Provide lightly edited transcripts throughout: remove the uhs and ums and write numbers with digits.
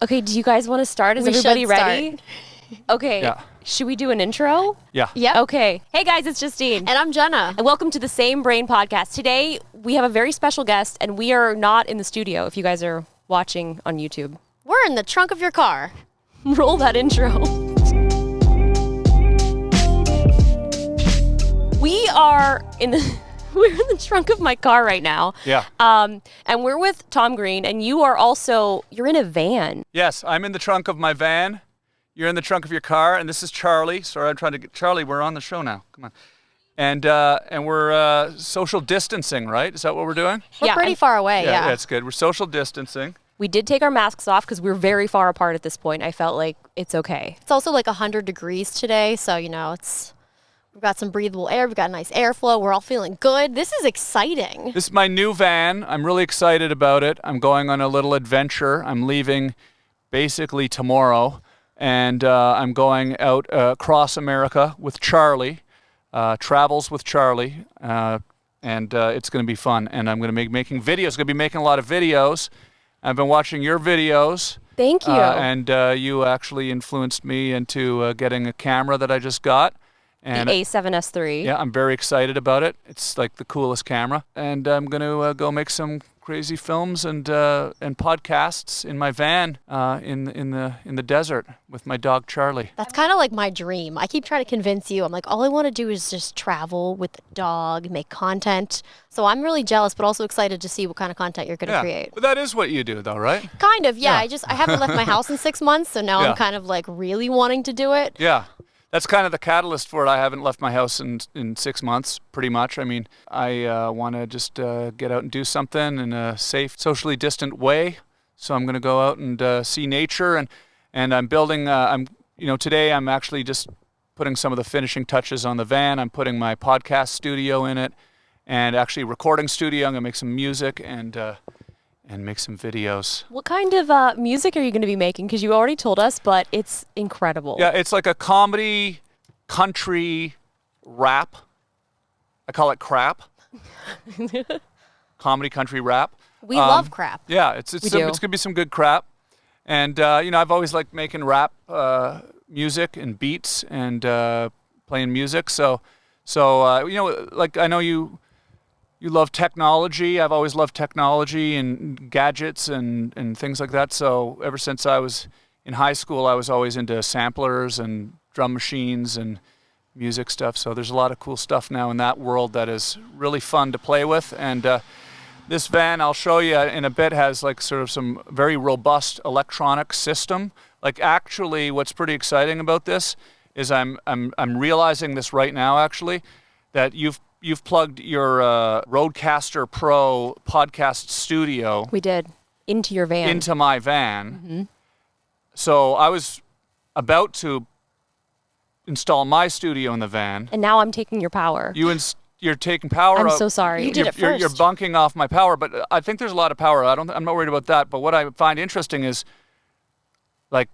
Okay, do you guys want to start? Is everybody ready? Okay. Yeah. Should we do an intro? Yeah. Yep. Okay. Hey guys, it's Justine. And I'm Jenna. And welcome to the Same Brain Podcast. Today, we have a very special guest, and we are not in the studio if you guys are watching on YouTube. We're in the trunk of your car. Roll that intro. We're in the trunk of my car right now. Yeah. And we're with Tom Green, and you're in a van. Yes, I'm in the trunk of my van. You're in the trunk of your car, and this is Charlie. Sorry, I'm trying to get Charlie. We're on the show now. Come on. And we're social distancing, right? Is that what we're doing? We're pretty far away, yeah. That's good. We're social distancing. We did take our masks off because we're very far apart at this point. I felt like it's okay. It's also like 100 degrees today, so, we've got some breathable air. We've got nice airflow. We're all feeling good. This is exciting. This is my new van. I'm really excited about it. I'm going on a little adventure. I'm leaving basically tomorrow, and I'm going out across America with Charlie, travels with Charlie, and it's going to be fun. And I'm going to be making videos. Going to be making a lot of videos. I've been watching your videos. Thank you. And you actually influenced me into getting a camera that I just got. And the A7S III. Yeah, I'm very excited about it. It's like the coolest camera. And I'm going to go make some crazy films and podcasts in my van in the desert with my dog Charlie. That's kind of like my dream. I keep trying to convince you. I'm like, all I want to do is just travel with the dog, make content. So I'm really jealous, but also excited to see what kind of content you're going to create. But that is what you do, though, right? Kind of, yeah. I haven't left my house in 6 months, so now I'm kind of like really wanting to do it. Yeah. That's kind of the catalyst for it. I haven't left my house in 6 months, pretty much. I mean, I want to just get out and do something in a safe, socially distant way. So I'm going to go out and see nature, and I'm building. Today I'm actually just putting some of the finishing touches on the van. I'm putting my podcast studio in it, and actually recording studio. I'm going to make some music and make some videos. What kind of music are you going to be making? Because you already told us, but it's incredible. Yeah, it's like a comedy, country, rap. I call it crap. Comedy, country, rap. We love crap. Yeah, it's going to be some good crap. And, I've always liked making rap music and beats and playing music. So I know you love technology. I've always loved technology and gadgets and things like that. So ever since I was in high school, I was always into samplers and drum machines and music stuff. So there's a lot of cool stuff now in that world that is really fun to play with. And this van, I'll show you in a bit, has like sort of some very robust electronic system. Like actually what's pretty exciting about this is I'm realizing this right now actually, that you've plugged your Rodecaster Pro podcast studio. We did. Into your van. Into my van. Mm-hmm. So I was about to install my studio in the van. And now I'm taking your power. You're taking power. I'm so sorry. You did it first. You're bunking off my power, but I think there's a lot of power. I'm not worried about that. But what I find interesting is, like,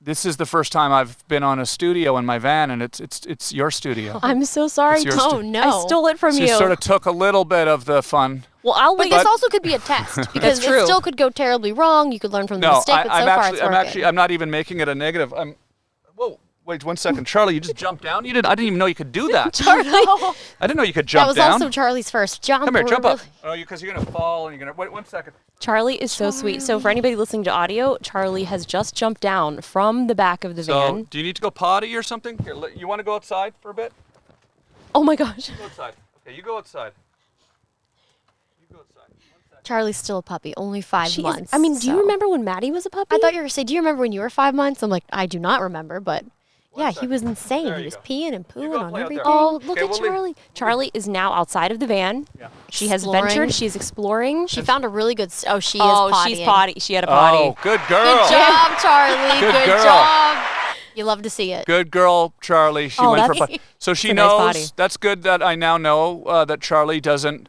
this is the first time I've been on a studio in my van, and it's your studio. I'm so sorry. Oh, no. I stole it from you. So you sort of took a little bit of the fun. Well, I'll wait. But this also could be a test, because it still could go terribly wrong. You could learn from the mistake, but so far it's working. I'm not even making it a negative. Whoa, wait 1 second. Charlie, you just jumped down? I didn't even know you could do that. Charlie. I didn't know you could jump down. That was also Charlie's first jump. Come here, jump up. Oh, because you're going to fall, and you're going to... Wait 1 second. Charlie is so sweet. So for anybody listening to audio, Charlie has just jumped down from the back of the van. So, do you need to go potty or something? Here, you want to go outside for a bit? Oh my gosh. Go outside. Okay, you go outside. You go outside. 1 second. Charlie's still a puppy, only 5 months. Do you remember when Maddie was a puppy? I thought you were going to say, do you remember when you were 5 months? I'm like, I do not remember, but... Yeah, he was insane. He was peeing and pooing on everything. Oh, look at Charlie. Charlie is now outside of the van. Yeah. She has ventured. She's exploring. She found a really good... she is she's potty. She had a potty. Oh, good girl. Good job, Charlie. Good girl. Job. You love to see it. Good girl, Charlie. She went for potty. So she knows. Nice potty. That's good that I now know that Charlie doesn't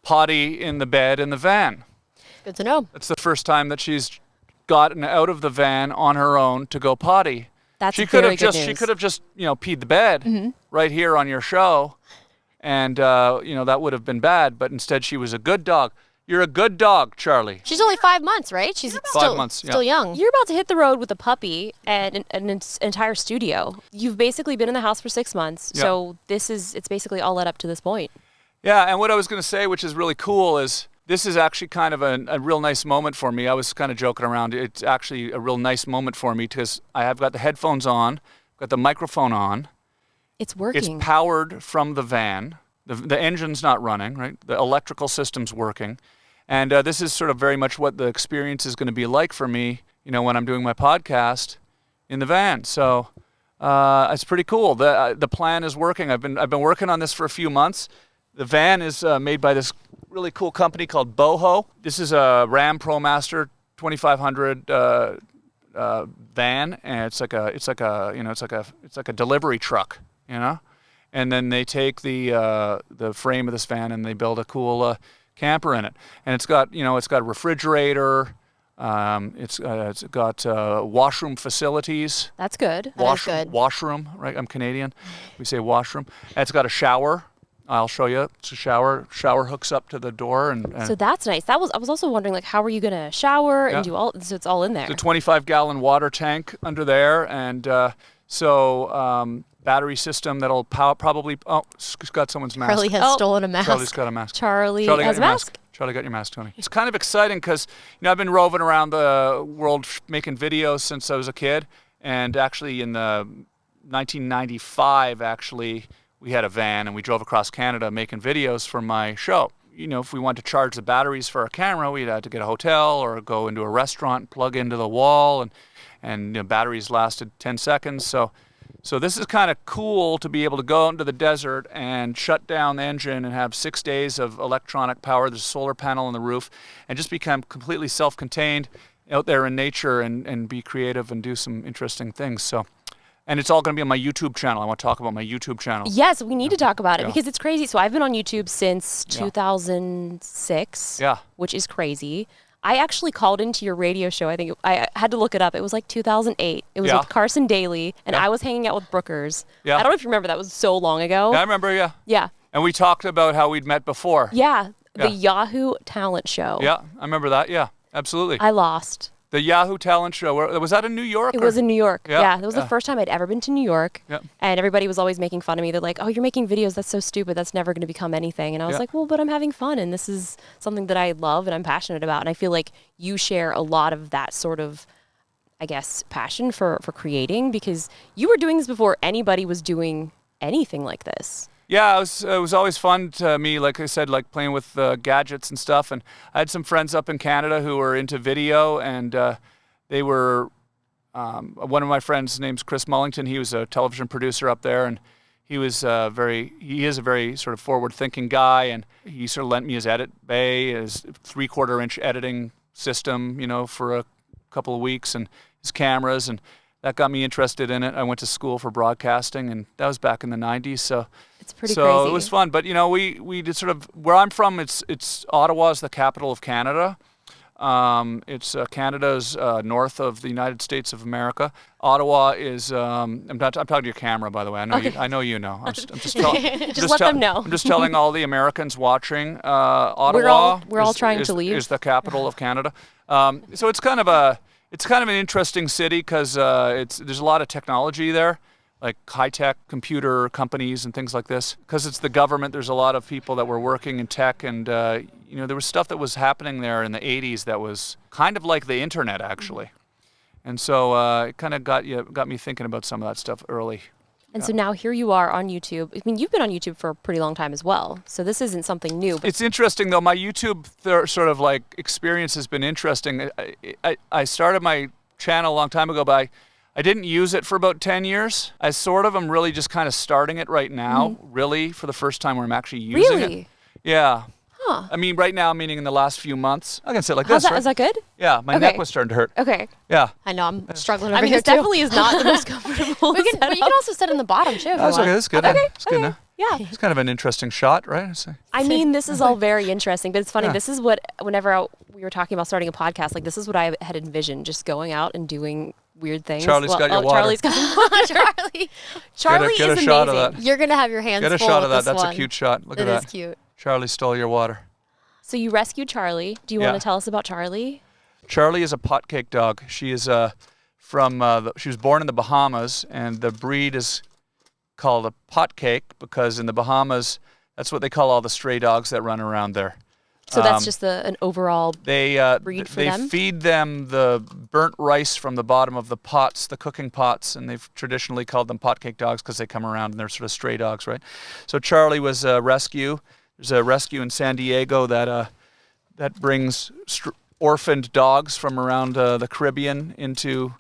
potty in the bed in the van. Good to know. It's the first time that she's gotten out of the van on her own to go potty. That's She could have just peed the bed right here on your show, and that would have been bad. But instead, she was a good dog. You're a good dog, Charlie. She's only 5 months, right? She's still, 5 months, yeah. still young. You're about to hit the road with a puppy and an entire studio. You've basically been in the house for 6 months. Yeah. So it's basically all led up to this point. Yeah, and what I was going to say, which is really cool, is this is actually kind of a real nice moment for me. I was kind of joking around. It's actually a real nice moment for me because I have got the headphones on, got the microphone on. It's working. It's powered from the van. The engine's not running, right? The electrical system's working. And this is sort of very much what the experience is going to be like for me, when I'm doing my podcast in the van. So it's pretty cool. The plan is working. I've been working on this for a few months. The van is made by this really cool company called Boho. This is a Ram ProMaster 2500 van, and it's like a delivery truck, And then they take the frame of this van and they build a cool camper in it, and it's got a refrigerator. It's got washroom facilities. That's good. Good. Washroom, right? I'm Canadian. We say washroom. And it's got a shower. I'll show you. It's a shower. Shower hooks up to the door, and So that's nice. I was also wondering, like, how are you gonna shower and do all? So it's all in there. It's a 25-gallon water tank under there, and battery system that'll probably. Oh, it's got someone's mask. Charlie has stolen a mask. Charlie's got a mask. Charlie got has a your mask. Charlie got your mask, Tony. It's kind of exciting because I've been roving around the world making videos since I was a kid, and actually in the 1995, we had a van and we drove across Canada making videos for my show. If we wanted to charge the batteries for our camera, we'd had to get a hotel or go into a restaurant, plug into the wall, and batteries lasted 10 seconds. So this is kind of cool to be able to go out into the desert and shut down the engine and have 6 days of electronic power. There's a solar panel on the roof, and just become completely self-contained out there in nature and be creative and do some interesting things. So. And it's all going to be on my YouTube channel. I want to talk about my YouTube channel. Yes, we need to talk about it because it's crazy. So I've been on YouTube since 2006, which is crazy. I actually called into your radio show. I think I had to look it up. It was like 2008. It was with Carson Daly, and I was hanging out with Brookers. I don't know if you remember. That was so long ago. Yeah, I remember, Yeah. And we talked about how we'd met before. Yeah, the Yahoo talent show. Yeah, I remember that. Yeah, absolutely. I lost. The Yahoo talent show, was that in New York? It was in New York. Yeah. That was the first time I'd ever been to New York. Yeah. And everybody was always making fun of me. They're like, oh, you're making videos. That's so stupid. That's never going to become anything. And I was like, well, but I'm having fun. And this is something that I love and I'm passionate about. And I feel like you share a lot of that sort of, I guess, passion for creating, because you were doing this before anybody was doing anything like this. Yeah, it was always fun to me, like I said, like playing with gadgets and stuff. And I had some friends up in Canada who were into video, and they were, one of my friends' his name's Chris Mullington. He was a television producer up there, and he is a very sort of forward-thinking guy, and he sort of lent me his edit bay, his 3/4-inch editing system, for a couple of weeks, and his cameras, and that got me interested in it. I went to school for broadcasting, and that was back in the 90s, so it's pretty crazy. So it was fun, but we did sort of, where I'm from, it's Ottawa is the capital of Canada. It's Canada's north of the United States of America. Ottawa is. I'm talking to your camera, by the way. I know I know you know. I'm just let them know. I'm just telling all the Americans watching. Ottawa. We're all trying to leave. Is the capital of Canada. So it's kind of an interesting city because there's a lot of technology there, like high-tech computer companies and things like this. Because it's the government, there's a lot of people that were working in tech, and there was stuff that was happening there in the 80s that was kind of like the internet, actually. And so it kind of got me thinking about some of that stuff early. And so now here you are on YouTube. I mean, you've been on YouTube for a pretty long time as well, so this isn't something new. But it's interesting, though. My YouTube sort of like experience has been interesting. I started my channel a long time ago, but I didn't use it for about 10 years. I sort of am really just kind of starting it right now, really, for the first time where I'm actually using it. Yeah. Huh. I mean, right now, meaning in the last few months. I can say it like this, right? Is that good? Yeah, my neck was starting to hurt. Okay. Yeah. I know, I'm struggling I over mean, here this too. definitely is not the most comfortable But you can also sit in the bottom too. That's okay, that's good. Okay. It's good now. Yeah. It's kind of an interesting shot, right? I mean, this is all very interesting, but it's funny. Yeah. This is what, whenever we were talking about starting a podcast, like this is what I had envisioned, just going out and doing weird things. Charlie's got your water. Charlie's got Charlie get is a shot amazing. of that. You're going to have your hands full Get a shot of that. with this That's one. a cute shot. Look at that. It is cute. Charlie stole your water. So you rescued Charlie. Do you want to tell us about Charlie? Charlie is a potcake dog. She is she was born in the Bahamas, and the breed is called a potcake because in the Bahamas, that's what they call all the stray dogs that run around there. So that's just an overall breed for them? They feed them the burnt rice from the bottom of the pots, the cooking pots, and they've traditionally called them potcake dogs because they come around and they're sort of stray dogs, right? So Charlie was a rescue. There's a rescue in San Diego that brings orphaned dogs from around the Caribbean into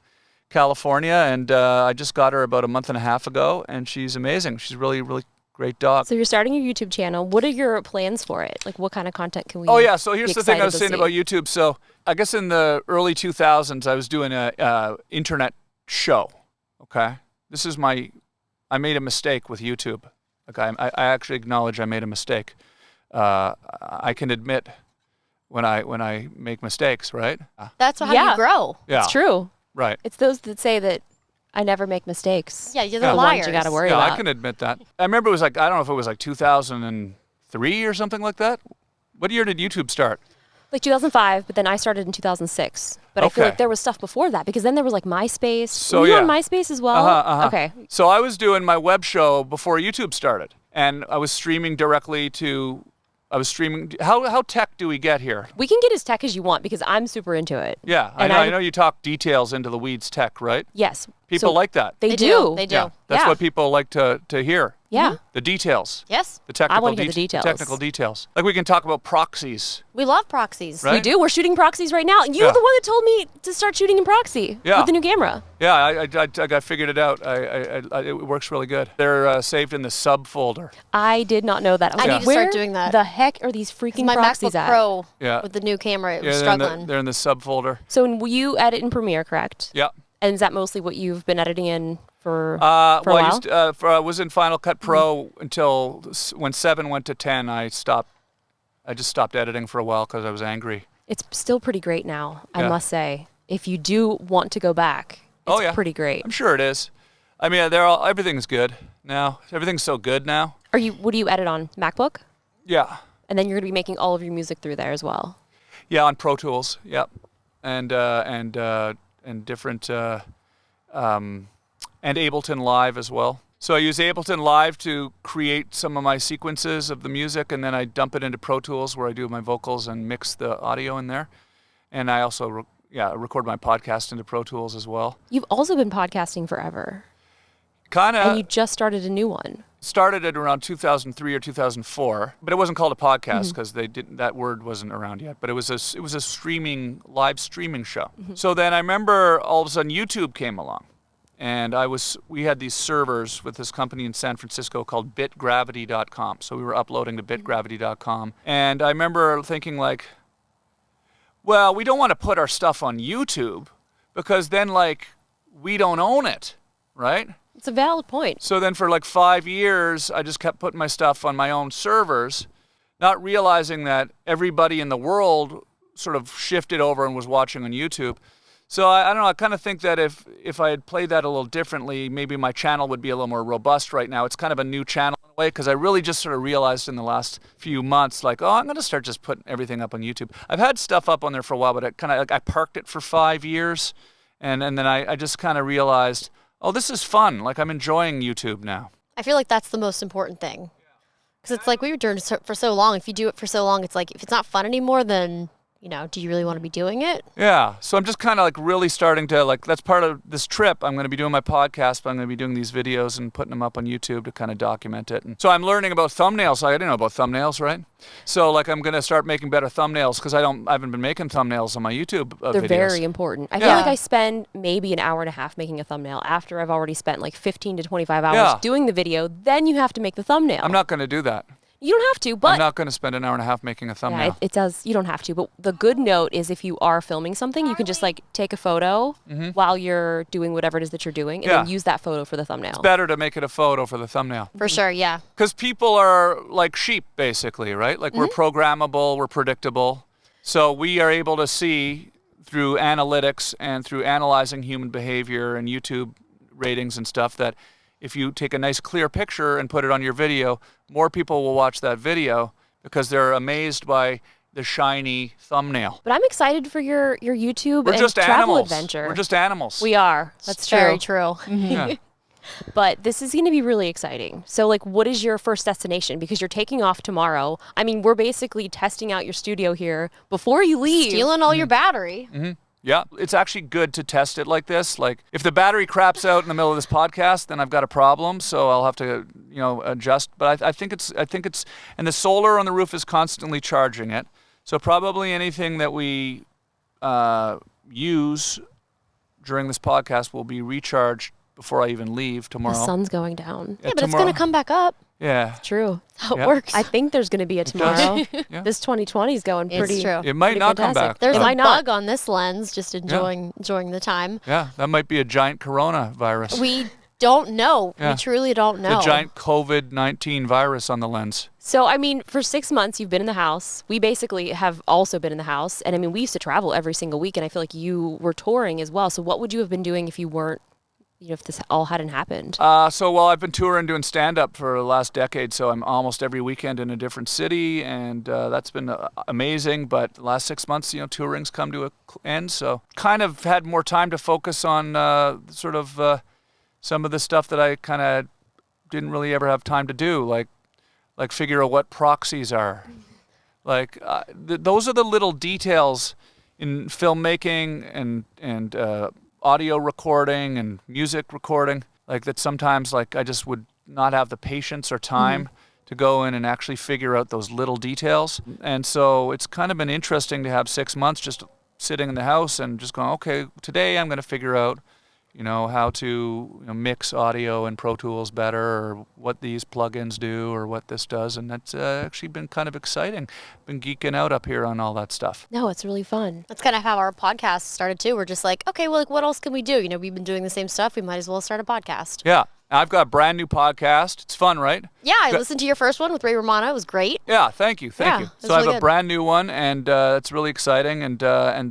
California, and I just got her about a month and a half ago, and she's amazing. She's really, really great dog. So you're starting your YouTube channel. What are your plans for it? Like, what kind of content can we? Oh yeah, so here's the thing I was saying about YouTube. So I guess in the early 2000s, I was doing a internet show. Okay, I made a mistake with YouTube. Okay, I actually acknowledge I made a mistake. I can admit when I make mistakes, right? That's how you grow. Yeah, it's true. Right. It's those that say that I never make mistakes. Yeah, you're the liars. You got to worry about. Yeah, I can admit that. I remember it was like, I don't know if it was like 2003 or something like that. What year did YouTube start? Like 2005, but then I started in 2006. But I feel like there was stuff before that because then there was like MySpace. So were you on MySpace as well? Okay. So I was doing my web show before YouTube started, and I was streaming directly to. How tech do we get here? We can get as tech as you want because I'm super into it. Yeah, I know you talk details into the weeds tech, right? Yes. People like that. They do. They do. Yeah, that's what people like to hear. Yeah. The details. Yes. The technical I want to hear the details. Technical details. Like we can talk about proxies. We love proxies. Right? We do. We're shooting proxies right now. You're the one that told me to start shooting in proxy with the new camera. Yeah, I got figured it out. It works really good. They're saved in the sub folder. I did not know that. I need to start doing that. The heck are these freaking my proxies MacBook at? Pro Yeah. with the new camera, it was struggling. They're in the sub folder. So you edit in Premiere, correct? Yeah. And is that mostly what you've been editing in for a while? I was in Final Cut Pro until when 7 went to 10. I just stopped editing for a while because I was angry. It's still pretty great now, I must say. If you do want to go back, it's pretty great. I'm sure it is. I mean, everything's good now. Everything's so good now. What do you edit on? MacBook? Yeah. And then you're going to be making all of your music through there as well. Yeah, on Pro Tools. Yep. And different and Ableton Live as well. So I use Ableton Live to create some of my sequences of the music, and then I dump it into Pro Tools where I do my vocals and mix the audio in there. And I also record my podcast into Pro Tools as well. You've also been podcasting forever. Kind of. And you just started a new one. Started it around 2003 or 2004, but it wasn't called a podcast because that word wasn't around yet. But it was a live streaming show. So then I remember all of a sudden YouTube came along, and we had these servers with this company in San Francisco called bitgravity.com. So we were uploading to bitgravity.com, and I remember thinking like, well, we don't want to put our stuff on YouTube because then like we don't own it, right? It's a valid point. So then for like 5 years, I just kept putting my stuff on my own servers, not realizing that everybody in the world sort of shifted over and was watching on YouTube. So I don't know, I kind of think that if I had played that a little differently, maybe my channel would be a little more robust right now. It's kind of a new channel in a way because I really just sort of realized in the last few months, like, I'm going to start just putting everything up on YouTube. I've had stuff up on there for a while, but I parked it for 5 years, and then I just kind of realized, oh, this is fun. Like, I'm enjoying YouTube now. I feel like that's the most important thing. Because it's like we were doing it for so long. If you do it for so long, it's like if it's not fun anymore, then, do you really want to be doing it? Yeah. So I'm just kind of like really starting to, like, that's part of this trip. I'm going to be doing my podcast, but I'm going to be doing these videos and putting them up on YouTube to kind of document it. And so I'm learning about thumbnails. I didn't know about thumbnails, right? So like I'm going to start making better thumbnails because I haven't been making thumbnails on my YouTube videos. They're very important. I feel like I spend maybe an hour and a half making a thumbnail after I've already spent like 15 to 25 hours doing the video. Then you have to make the thumbnail. I'm not going to do that. You don't have to, but... I'm not going to spend an hour and a half making a thumbnail. Yeah, it does. You don't have to. But the good note is if you are filming something, you can just like take a photo while you're doing whatever it is that you're doing and then use that photo for the thumbnail. It's better to make it a photo for the thumbnail. For sure, yeah. Because people are like sheep, basically, right? Like we're programmable, we're predictable. So we are able to see through analytics and through analyzing human behavior and YouTube ratings and stuff that if you take a nice clear picture and put it on your video, more people will watch that video because they're amazed by the shiny thumbnail. But I'm excited for your YouTube We're and just travel animals. adventure. We're just animals. We are. That's true. Very true. Yeah. But this is going to be really exciting. So, like, what is your first destination? Because you're taking off tomorrow. I mean, we're basically testing out your studio here before you leave. Stealing all your battery. Yeah, it's actually good to test it like this. Like, if the battery craps out in the middle of this podcast, then I've got a problem. So I'll have to, adjust. But I think it's, and the solar on the roof is constantly charging it. So probably anything that we use during this podcast will be recharged before I even leave tomorrow. The sun's going down. Yeah, but it's going to come back up. Yeah. True. How Yeah. it works. I think there's going to be a tomorrow. Yeah. This 2020 is going It's pretty. true. It might pretty not come fantastic. back. There's Why a not? bug on this lens, just enjoying the time. Yeah, that might be a giant coronavirus. We don't know. Yeah. We truly don't know. The giant COVID-19 virus on the lens. So, I mean, for 6 months, you've been in the house. We basically have also been in the house. And I mean, we used to travel every single week, and I feel like you were touring as well. So, what would you have been doing if you weren't, if this all hadn't happened? I've been touring doing stand-up for the last decade, so I'm almost every weekend in a different city, and that's been amazing. But the last 6 months, touring's come to an end, so kind of had more time to focus on some of the stuff that I kind of didn't really ever have time to do, like figure out what proxies are. Like those are the little details in filmmaking and audio recording and music recording, like that sometimes like I just would not have the patience or time to go in and actually figure out those little details. And so it's kind of been interesting to have 6 months just sitting in the house and just going, okay, today I'm going to figure out how to mix audio in Pro Tools better, or what these plugins do, or what this does. And that's actually been kind of exciting. Been geeking out up here on all that stuff. No, it's really fun. That's kind of how our podcast started too. We're just like, okay, well, like, what else can we do? We've been doing the same stuff. We might as well start a podcast. Yeah. I've got a brand new podcast. It's fun, right? Yeah, I listened to your first one with Ray Romano. It was great. Yeah, thank you. Yeah, you. it was So I have really a good. brand new one, and it's really exciting, and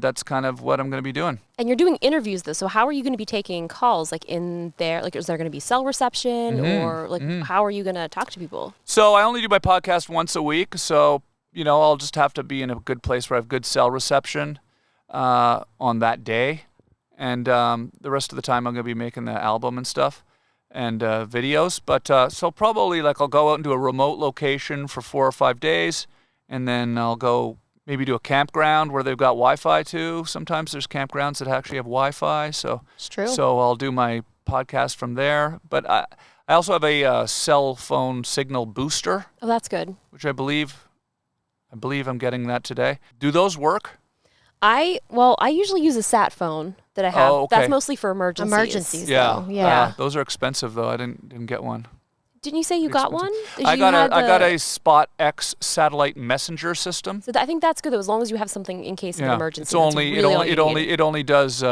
that's kind of what I'm going to be doing. And you're doing interviews, though. So, how are you going to be taking calls? Like, in there, like, is there going to be cell reception, or like, how are you going to talk to people? So I only do my podcast once a week, so I'll just have to be in a good place where I have good cell reception on that day, and the rest of the time I'm going to be making the album and stuff and videos. But so probably like I'll go out into a remote location for 4 or 5 days, and then I'll go maybe to a campground where they've got Wi-Fi too. Sometimes there's campgrounds that actually have Wi-Fi, so It's true. So I'll do my podcast from there. But I also have a cell phone signal booster, Oh, that's good. which I believe I'm getting that today. Do those work? I usually use a sat phone that I have. Oh, okay. That's mostly for emergencies. Emergencies. Yeah. So, yeah. Those are expensive though. I didn't get one. Didn't you say you got one? I got a Spot X satellite messenger system. So I think that's good though, as long as you have something in case of an emergency. It's That's only really all you need. it only does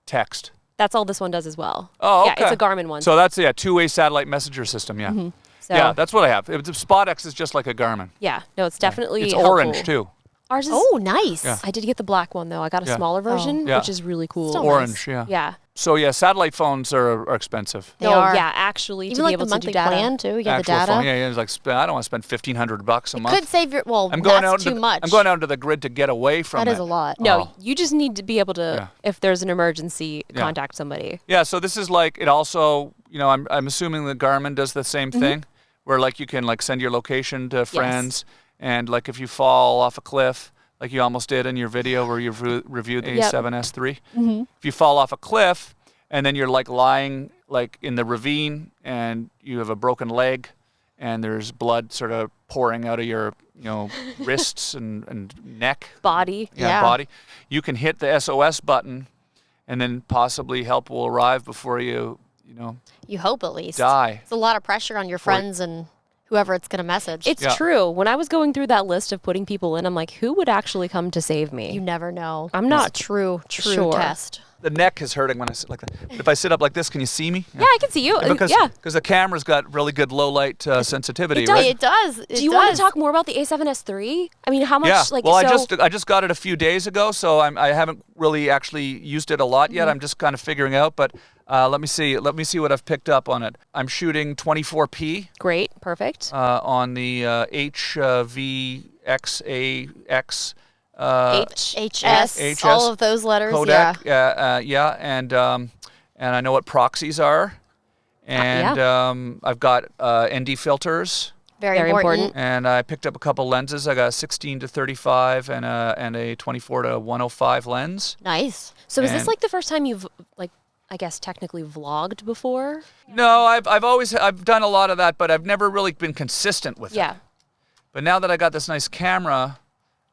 text. That's all this one does as well. Oh, Yeah, okay. it's a Garmin one. So that's two-way satellite messenger system. Yeah. So, Yeah, that's what I have. Spot X is just like a Garmin. yeah, no, it's definitely It's helpful. orange too. Ours is. Oh, nice. Yeah. I did get the black one though. I got a Yeah. smaller version, Yeah. which is really cool. Still Orange. nice. Yeah. Yeah. So yeah, satellite phones are expensive. They no, are. yeah, actually, to Even be like able the to do monthly data. plan too. You get the Actual data. phone. Yeah, it's like I don't want to spend $1,500 a month. Could save your. Well, I'm going that's out too much. I'm going out to the grid to get away from That it. is a lot. No, Oh. you just need to be able to, Yeah. if there's an emergency, Yeah. contact somebody. Yeah, so this is like it also, I'm assuming the Garmin does the same thing, where like you can like send your location to friends, and like if you fall off a cliff, like you almost did in your video where you've reviewed the Yep. A7S3. If you fall off a cliff and then you're like lying like in the ravine and you have a broken leg and there's blood sort of pouring out of your wrists and neck, Body. Yeah. body, you can hit the SOS button, and then possibly help will arrive before you You hope at least. die. It's a lot of pressure on your friends and whoever it's gonna message. It's Yeah. true. When I was going through that list of putting people in, I'm like, who would actually come to save me? you never know. I'm not It's a true sure. test. The neck is hurting when I sit like that. But if I sit up like this, can you see me? Yeah, I can see you. Because the camera's got really good low light sensitivity, It does. right? It does. Do you want to talk more about the A7S3? I mean, how much? Yeah. Like, Well, so, I just got it a few days ago, so I haven't really actually used it a lot yet. I'm just kind of figuring out, but Let me see what I've picked up on it. I'm shooting 24p Great. Perfect. on the HVXAX HS, all of those letters. codec. Yeah. And I know what proxies are. And I've got ND filters. Very important. And I picked up a couple lenses. I got a 16 to 35 and a 24 to 105 lens. Nice. So is this like the first time you've like, I guess technically vlogged before? No, I've done a lot of that, but I've never really been consistent with it. Yeah. But now that I got this nice camera,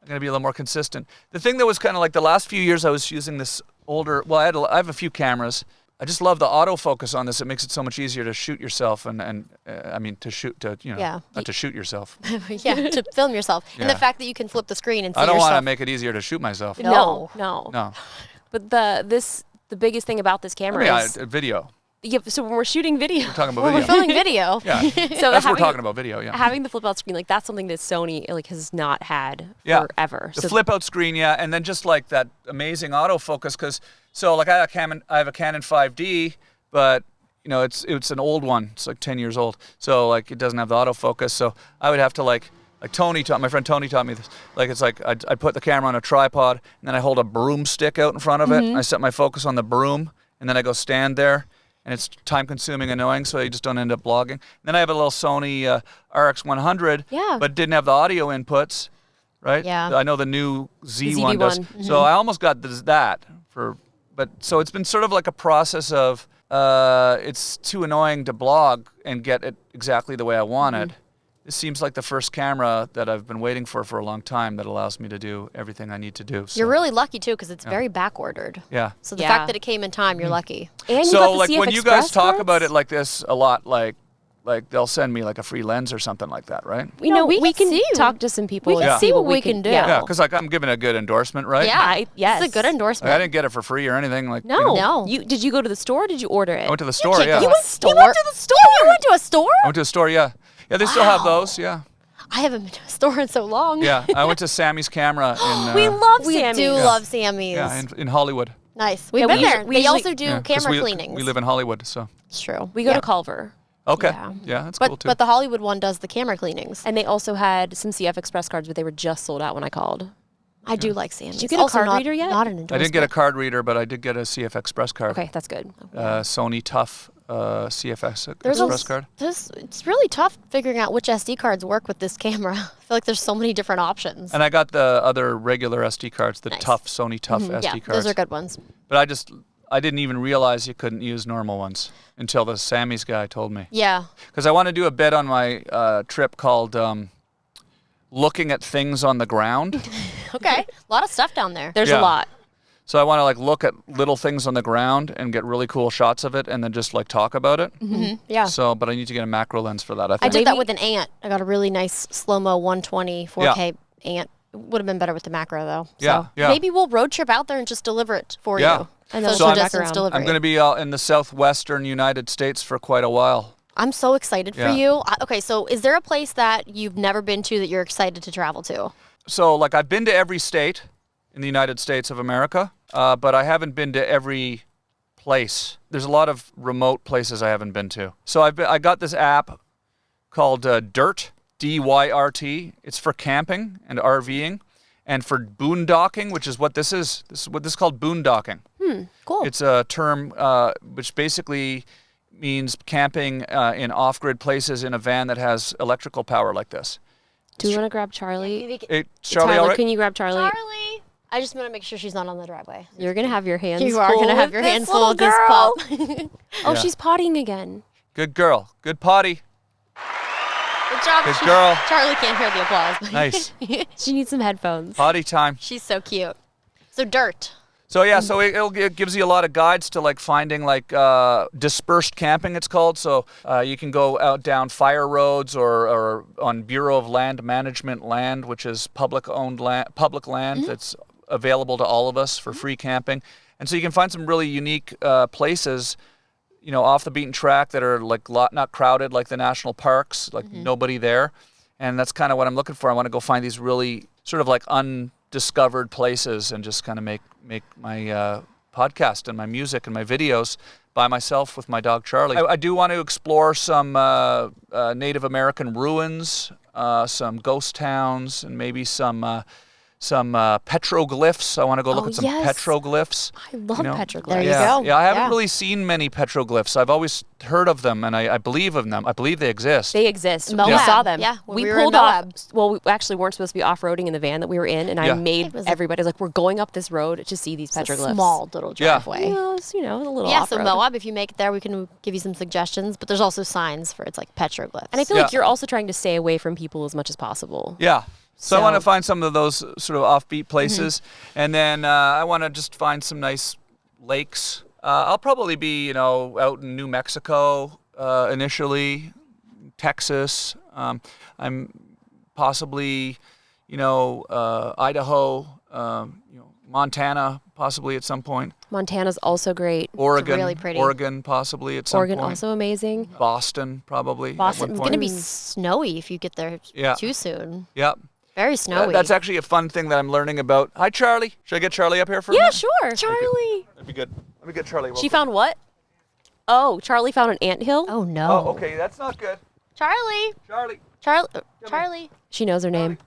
I'm going to be a little more consistent. The thing that was kind of like the last few years I was using this older, well, I have a few cameras. I just love the autofocus on this. It makes it so much easier to shoot yourself to shoot yourself. Yeah, to film yourself. And the fact that you can flip the screen and see I don't yourself. want to make it easier to shoot myself. No. But the biggest thing about this camera is video. Yeah, so when we're shooting video, We're talking about Well, video. we're filming video. Yeah, so that's what we're talking about, video, yeah. Having the flip out screen, like that's something that Sony like has not had forever. The flip out screen, and then just like that amazing autofocus, because I have a Canon 5D, but it's an old one. It's like 10 years old, so like it doesn't have the autofocus. So I would have to like my friend Tony taught me this. Like it's like I'd put the camera on a tripod, and then I hold a broomstick out in front of it, and I set my focus on the broom, and then I go stand there. And it's time-consuming, annoying, so you just don't end up vlogging. And then I have a little Sony RX100, but didn't have the audio inputs, right? Yeah. I know the new Z1 ZV-1. does. So I almost got that so it's been sort of like a process of it's too annoying to blog and get it exactly the way I want it. This seems like the first camera that I've been waiting for a long time that allows me to do everything I need to do. So. You're really lucky too, because it's very back-ordered. Yeah. So the fact that it came in time, you're lucky. And you So got the like CF when you Express guys talk cards? about it like this a lot, like they'll send me like a free lens or something like that, right? We know we we can can see. talk to some people. We can and see what we can do. Yeah, because like I'm giving a good endorsement, right? Yeah. Yes. It's a good endorsement. Like, I didn't get it for free or anything. Like No. No. Did you go to the store or did you order it? I went to the store. Yeah. You went to the store? You went to a store? I went to the store. Yeah. Yeah, they still have those. Yeah. I haven't been to a store in so long. Yeah. I went to Sammy's Camera in. We love We Sammy's. do love Sammy's. Yeah, in Hollywood. Nice. We've Yeah, been we there. usually- They also do Yeah, 'cause camera cleanings. We live in Hollywood, so. It's true. We go to Culver. Okay. Yeah. Yeah, that's But cool too. but the Hollywood one does the camera cleanings. And they also had some CF Express cards, but they were just sold out when I called. I do like Sammy's. Did you get a Also card not, reader yet? Not an endorsement. I didn't get a card reader, but I did get a CF Express card. Okay, that's good. Sony Tough CF There's Express card. It's really tough figuring out which SD cards work with this camera. I feel like there's so many different options. And I got the other regular SD cards, the Nice. Tough Sony Tough SD Yeah, cards. those are good ones. But I didn't even realize you couldn't use normal ones until the Sammy's guy told me. Yeah. Because I want to do a bit on my trip called looking at things on the ground. Okay. A lot of stuff down there. There's Yeah. a lot. So I want to like look at little things on the ground and get really cool shots of it and then just like talk about it. Yeah. So, but I need to get a macro lens for that, I I think. did that with an ant. I got a really nice slow-mo 120 4K ant. It would have been better with the macro though. Yeah, So yeah. maybe we'll road trip out there and just deliver it for Yeah. you. And then Social we'll come back distance around. delivery. I'm going to be out in the southwestern United States for quite a while. I'm so excited for Yeah. you. Okay, so is there a place that you've never been to that you're excited to travel to? So like I've been to every state in the United States of America, but I haven't been to every place. There's a lot of remote places I haven't been to. So I got this app called DYRT, D-Y-R-T. It's for camping and RVing, and for boondocking, which is what this is. This is called boondocking. Cool. It's a term which basically means camping in off-grid places in a van that has electrical power like this. Do you want to grab Charlie? Hey, Charlie, Tyler, all right? can you grab Charlie? Charlie, I just want to make sure she's not on the driveway. You're going to have your hands You are full going to have with your this hands full little with this girl. pup. Oh, Yeah. she's pottying again. Good girl. Good potty. Good job. Good girl. Charlie can't hear the applause. but Nice. She needs some headphones. Potty time. She's so cute. So DYRT. So yeah, so it gives you a lot of guides to like finding like dispersed camping, it's called. So you can go out down fire roads or on Bureau of Land Management land, which is public land that's available to all of us for free camping. And so you can find some really unique places, you know, off the beaten track that are like not crowded like the national parks, like nobody there. And that's kind of what I'm looking for. I want to go find these really sort of like undiscovered places and just kind of make my podcast and my music and my videos by myself with my dog Charlie. I do want to explore some Native American ruins, some ghost towns, and maybe some petroglyphs. I want to go look at some petroglyphs. I love petroglyphs. There you go. Yeah, I haven't really seen many petroglyphs. I've always heard of them, and I believe in them. I believe they exist. They exist. Moab. We saw them. Yeah, we when we were in pulled off. Moab. Well, we actually weren't supposed to be off-roading in the van that we were in, and I made everybody like, we're going up this road to see these It's a petroglyphs. small little driveway. Yeah, it's, a little Yeah, off-road. so Moab, if you make it there, we can give you some suggestions. But there's also signs for it's like petroglyphs. And I feel like you're also trying to stay away from people as much as possible. Yeah. So I want to find some of those sort of offbeat places, and then I want to just find some nice lakes. I'll probably be, out in New Mexico initially, Texas. I'm possibly, Idaho, Montana possibly at some point. Montana's also great. Oregon, It's really pretty. Oregon possibly at some Oregon point. also amazing. Boston probably. Boston. It's going to be snowy if you get there too soon. Yep. Very snowy. That's actually a fun thing that I'm learning about. Hi, Charlie. Should I get Charlie up here for a Yeah, minute? sure. Charlie. That'd be good. Let me get Charlie. She found what? Oh, Charlie found an anthill. Oh, no. Oh, okay. That's not good. Charlie. Charlie. Charlie. She knows her name.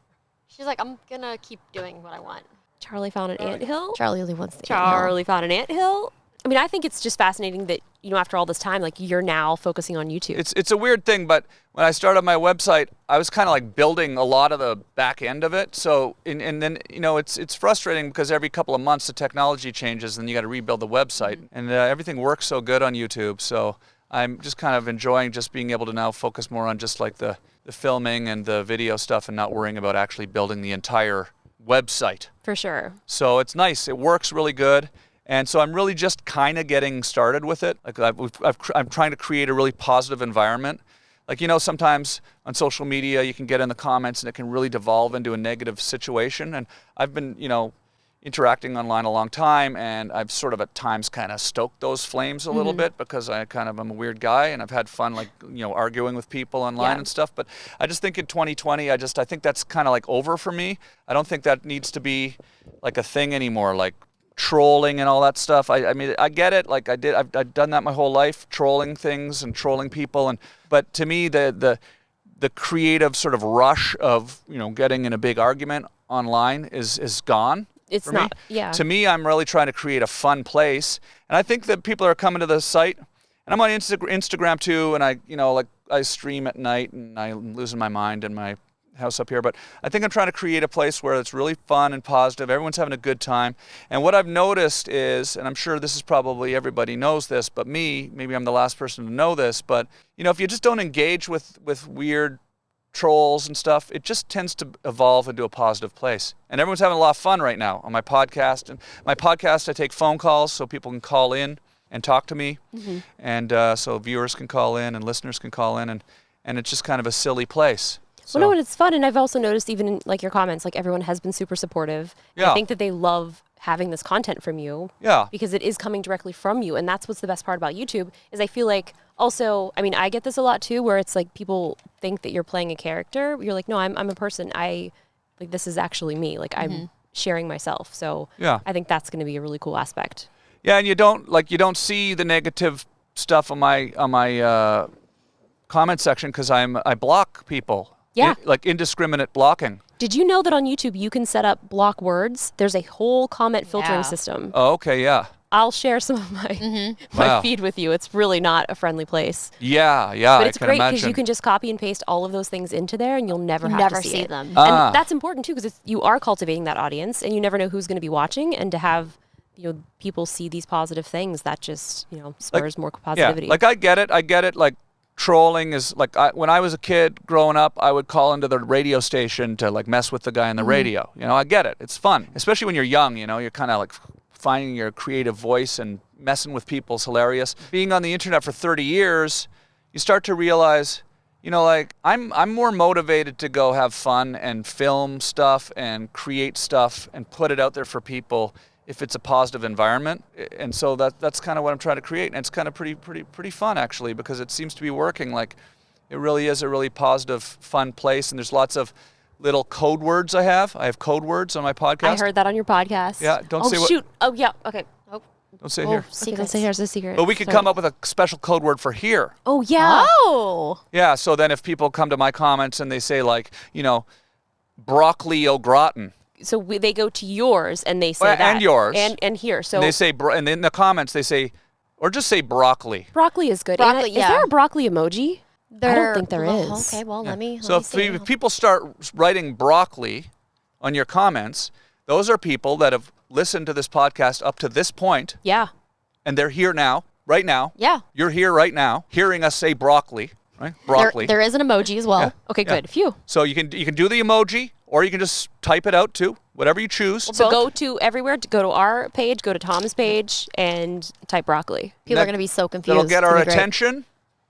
She's like, I'm going to keep doing what I want. Charlie found an anthill. Charlie only wants the Charlie found an anthill. I mean, I think it's just fascinating that, after all this time, like, you're now focusing on YouTube. It's a weird thing, but when I started my website, I was kind of like building a lot of the back end of it. So, and then, it's frustrating because every couple of months the technology changes and you got to rebuild the website. And everything works so good on YouTube. So I'm just kind of enjoying just being able to now focus more on just like the filming and the video stuff and not worrying about actually building the entire website. For sure. So it's nice. It works really good. And so I'm really just kind of getting started with it. Like I'm trying to create a really positive environment. Like, sometimes on social media you can get in the comments and it can really devolve into a negative situation. And I've been, interacting online a long time, and I've sort of at times kind of stoked those flames a little bit because I'm a weird guy, and I've had fun arguing with people online and stuff. But I just think in 2020, I think that's kind of like over for me. I don't think that needs to be like a thing anymore. Like trolling and all that stuff. I mean, I get it. Like I've done that my whole life, trolling things and trolling people. But to me, the creative sort of rush of getting in a big argument online is gone. It's not. Yeah. To me, I'm really trying to create a fun place, and I think that people are coming to the site. And I'm on Instagram too, and I stream at night, and I'm losing my mind in my house up here. But I think I'm trying to create a place where it's really fun and positive. Everyone's having a good time. And what I've noticed is, and I'm sure this is probably everybody knows this, but maybe I'm the last person to know this, but if you just don't engage with weird trolls and stuff, it just tends to evolve into a positive place. And everyone's having a lot of fun right now on my podcast. And my podcast, I take phone calls so people can call in and talk to me. And so viewers can call in and listeners can call in, and it's just kind of a silly place. So. Well, no, and it's fun. And I've also noticed even in your comments, like everyone has been super supportive. Yeah. I think that they love having this content from you. Yeah. Because it is coming directly from you. And that's what's the best part about YouTube is I feel like also, I mean, I get this a lot too, where it's like people think that you're playing a character. You're like, no, I'm a person. This is actually me. Like I'm sharing myself. So yeah. I think that's going to be a really cool aspect. Yeah. And you don't see the negative stuff on my comment section because I block people. Yeah. Like indiscriminate blocking. Did you know that on YouTube you can set up block words? There's a whole comment filtering system. Oh, okay, yeah. I'll share some of my feed with you. It's really not a friendly place. Yeah, but it's I can great imagine. because you can just copy and paste all of those things into there, and you'll never have to see them. And that's important too because you are cultivating that audience, and you never know who's going to be watching, and to have people see these positive things that just spurs more positivity. Yeah, like I get it. Like trolling is like when I was a kid growing up, I would call into the radio station to like mess with the guy on the radio. I get it. It's fun, especially when you're young. You're kind of like finding your creative voice and messing with people is hilarious. Being on the internet for 30 years, you start to realize, like I'm more motivated to go have fun and film stuff and create stuff and put it out there for people if it's a positive environment. And so that's kind of what I'm trying to create. And it's kind of pretty fun actually, because it seems to be working. Like it really is a really positive, fun place. And there's lots of little code words I have. I have code words on my podcast. I heard that on your podcast. Yeah, don't say what. Oh, shoot. Oh, yeah. Okay. Oh, Don't say Oh, here. Okay, don't secrets. say here's a secret. But we could come up with a special code word for here. Oh yeah. Oh. Yeah, so then if people come to my comments and they say like, broccoli au gratin, So they go to yours and they say Well, that. and yours. And here. So and they say, and in the comments they say, or just say broccoli. broccoli is good. Broccoli, Is there yeah. a broccoli emoji? I don't think there well, is. Okay, well, let me So see. if people start writing broccoli on your comments, those are people that have listened to this podcast up to this point, Yeah. and they're here now, right now. Yeah. You're here right now, hearing us say broccoli, right? Broccoli. There is an emoji as well. Yeah. Okay, Yeah. good. Phew. So you can do the emoji, or you can just type it out too, whatever you choose. So go to everywhere. Go to our page. Go to Tom's page and type broccoli. People That- are going to be so confused. That'll get It's our gonna be great. attention,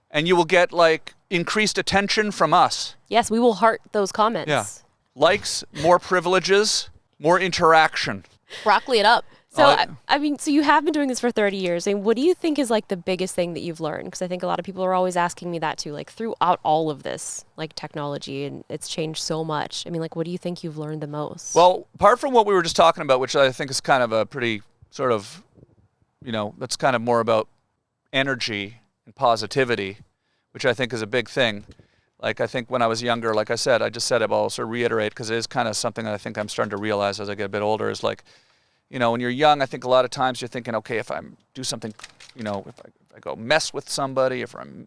and you will get like increased attention from us. Yes, we will heart those comments. Yeah. Likes, more privileges, more interaction. Broccoli it up. So Uh, I mean, so you have been doing this for 30 years, and what do you think is like the biggest thing that you've learned? Because I think a lot of people are always asking me that too. Like throughout all of this, like technology, and it's changed so much. I mean, like, what do you think you've learned the most? Well, apart from what we were just talking about, which I think is kind of a pretty sort of, that's kind of more about energy and positivity, which I think is a big thing. Like, I think when I was younger, like I said, I just said it, but I'll also reiterate because it is kind of something that I think I'm starting to realize as I get a bit older is like, when you're young, I think a lot of times you're thinking, okay, if I do something, if I go mess with somebody, if I'm,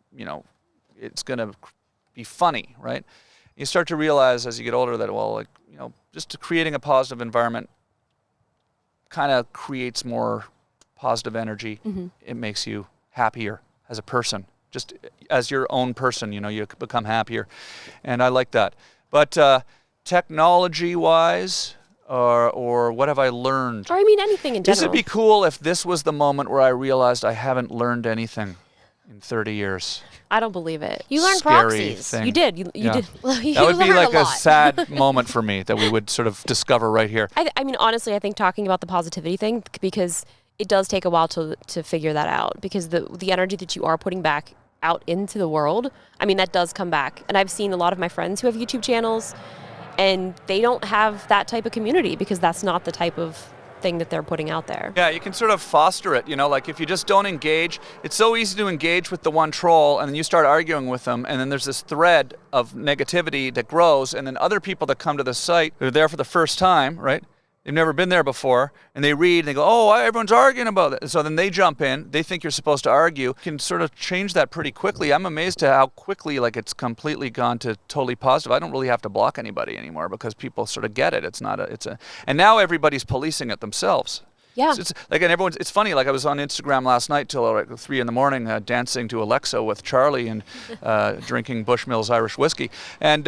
it's going to be funny, right? You start to realize as you get older that, just creating a positive environment kind of creates more positive energy. Mm-hmm. It makes you happier as a person. Just as your own person, you become happier. And I like that. But technology-wise, or what have I learned? or I mean, anything in general. This would be cool if this was the moment where I realized I haven't learned anything in 30 years. I don't believe it. You learned Scary proxies. thing. You did. You Yeah. did. You That would be learned like a lot. sad moment for me that we would sort of discover right here. I mean, honestly, I think talking about the positivity thing, because it does take a while to figure that out, because the energy that you are putting back out into the world, I mean, that does come back. And I've seen a lot of my friends who have YouTube channels, and they don't have that type of community because that's not the type of thing that they're putting out there. Yeah, you can sort of foster it, like if you just don't engage, it's so easy to engage with the one troll and then you start arguing with them and then there's this thread of negativity that grows and then other people that come to the site, they're there for the first time, right? They've never been there before, and they read, and they go, oh, everyone's arguing about it. So then they jump in. They think you're supposed to argue. You can sort of change that pretty quickly. I'm amazed to how quickly, it's completely gone to totally positive. I don't really have to block anybody anymore because people sort of get it. And now everybody's policing it themselves. Yeah. It's and it's funny, I was on Instagram last night till 3 a.m, dancing to Alexa with Charlie and drinking Bushmills Irish whiskey. And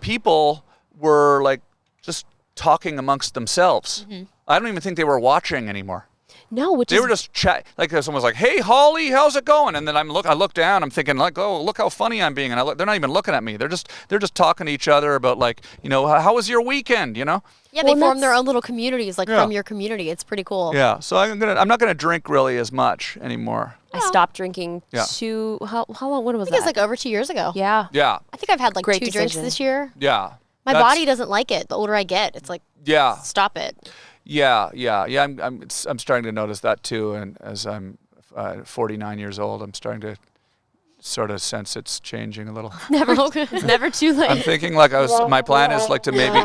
people were just talking amongst themselves. Mm-hmm. I don't even think they were watching anymore. No, which They is were just chat. Someone was like, "Hey, Holly, how's it going?" And then I look down. I'm thinking oh, look how funny I'm being. And they're not even looking at me. They're just talking to each other about how was your weekend? Yeah, Well, they form their that's- own little communities, Yeah. from your community. It's pretty cool. Yeah. So I'm not gonna drink really as much anymore. I stopped drinking Yeah. how long? When was I think that? it's over 2 years ago. Yeah. Yeah. I think I've had Great 2 drinks decision. this year. Yeah. My That's- body doesn't like it. The older I get, it's like, Yeah. stop it. Yeah. I'm starting to notice that too. And as I'm 49 years old, I'm starting to sort of sense it's changing a little. It's never too late. I'm thinking my plan is to maybe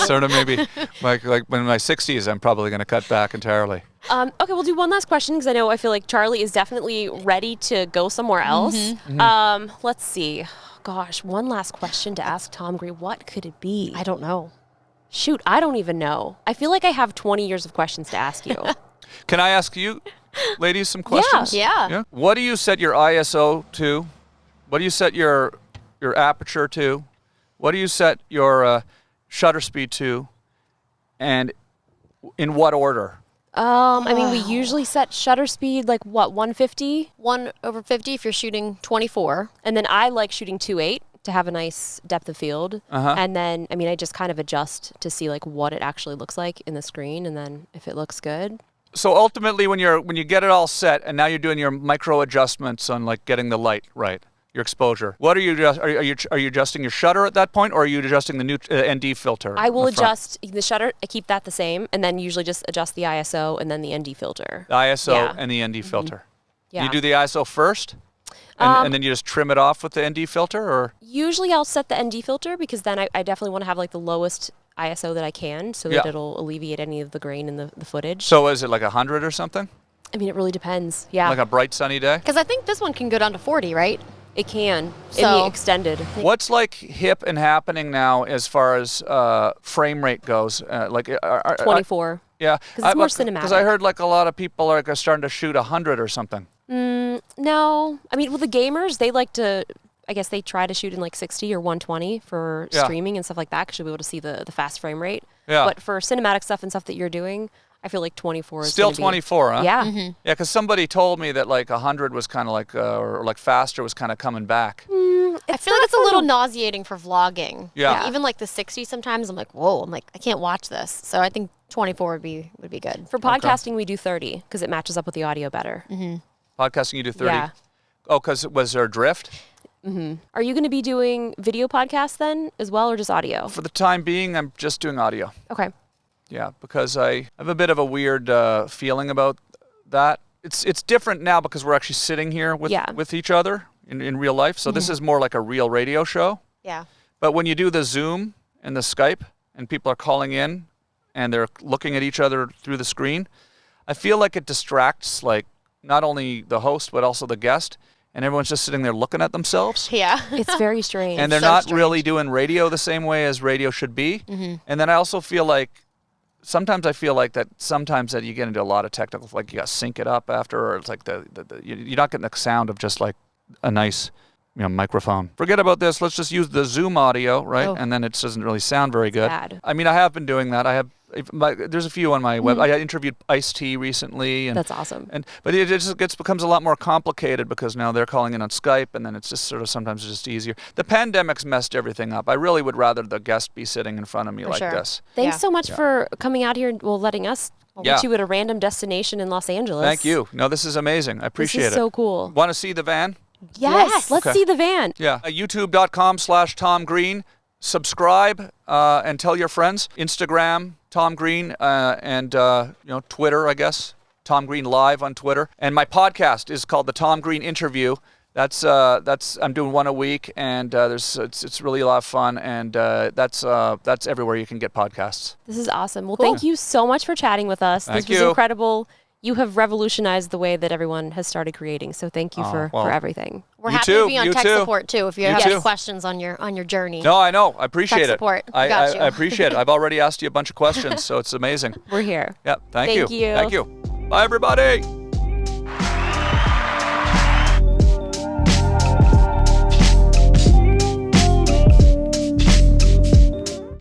sort of maybe like when in my 60s I'm probably going to cut back entirely. Okay, we'll do one last question because I feel like Charlie is definitely ready to go somewhere else. Mm-hmm. Let's see. Gosh, one last question to ask Tom Green. What could it be? I don't know. Shoot, I don't even know. I feel like I have 20 years of questions to ask you. Can I ask you, ladies, some questions? Yeah. What do you set your ISO to? What do you set your aperture to? What do you set your shutter speed to? And in what order? I mean, we usually set shutter speed 150? 1/50 if you're shooting 24. And then I like shooting 2.8 to have a nice depth of field. Uh-huh. And then, I just kind of adjust to see what it actually looks like in the screen. And then if it looks good. So ultimately, when you get it all set, and now you're doing your micro adjustments on getting the light right. your exposure. What are you are you adjusting your shutter at that point, or are you adjusting the new ND filter? I will in the front? adjust the shutter. I keep that the same, and then usually just adjust the ISO and then the ND filter. The ISO Yeah. and the ND filter. Yeah. You do the ISO first, and then you just trim it off with the ND filter, or Usually I'll set the ND filter because then I definitely want to have like the lowest ISO that I can so that Yeah. it'll alleviate any of the grain in the footage. so is it like 100 or something? I mean, it really depends. Yeah, Like a bright sunny day? Because I think this one can go down to 40, right? it can. In So- the extended. What's like hip and happening now as far as frame rate goes? 24. Yeah, 'Cause it's more Because I cinematic. heard like a lot of people are starting to shoot 100 or something. No, I mean, well, the gamers, they like to, I guess they try to shoot in like 60 or 120 for Yeah. streaming and stuff like that because you'll be able to see the fast frame rate. Yeah. But for cinematic stuff and stuff that you're doing, I feel like 24 is Still gonna be- 24, huh? Yeah. Yeah, because somebody told me that like 100 was kind of like, or like faster was kind of coming back. I feel like it's a little nauseating for vlogging. Yeah. Like, even like the 60 sometimes, I'm like, whoa, I'm like, I can't watch this. So I think 24 would be good. For podcasting, we do 30 because it matches up with the audio better. Podcasting, you do 30? Yeah. Oh, because was there a drift? Are you going to be doing video podcasts then as well or just audio? For the time being, I'm just doing audio. Okay. Yeah, because I have a bit of a weird feeling about that. It's different now because we're actually sitting here with each other in real life. So this is more like a real radio show. Yeah. But when you do the Zoom and the Skype and people are calling in and they're looking at each other through the screen, I feel like it distracts like not only the host but also the guest, and everyone's just sitting there looking at themselves. Yeah. It's very strange. And they're so not strange. really doing radio the same way as radio should be. And then I also feel like sometimes that you get into a lot of technical, like you got to sync it up after, or it's like you're not getting the sound of just like a nice microphone. Forget about this. Let's just use the Zoom audio, right? Oh. And then it doesn't really sound very good. Bad. I mean, I have been doing that. There's a few on my web. I interviewed Ice-T recently, and That's awesome. but it just becomes a lot more complicated because now they're calling in on Skype, and then it's just sort of sometimes it's just easier. The pandemic's messed everything up. I really would rather the guest be sitting in front of me For like sure. this. Thanks Yeah. so much for coming out here and letting us Yeah. meet you at a random destination in Los Angeles. Thank you. No, this is amazing. I This appreciate is it. so cool. Want to see the van? Yes, let's Okay. see the van. Yeah. YouTube.com/Tom Green. Subscribe and tell your friends. Instagram, Tom Green, and Twitter, I guess. Tom Green Live on Twitter. And my podcast is called The Tom Green Interview. That's I'm doing one a week, and it's really a lot of fun, and that's everywhere you can get podcasts. This is awesome. Well, Cool. thank you so much for chatting with us. Thank This was you. incredible. You have revolutionized the way that everyone has started creating. So thank you for everything. We're You happy too, to be on you tech too. support too if you You have any too. questions on your journey. No, I know. I appreciate Tech it. support. We got you. I appreciate it. I've already asked you a bunch of questions, so it's amazing. We're here. Yep. Thank Thank you. you. Thank you. Bye, everybody.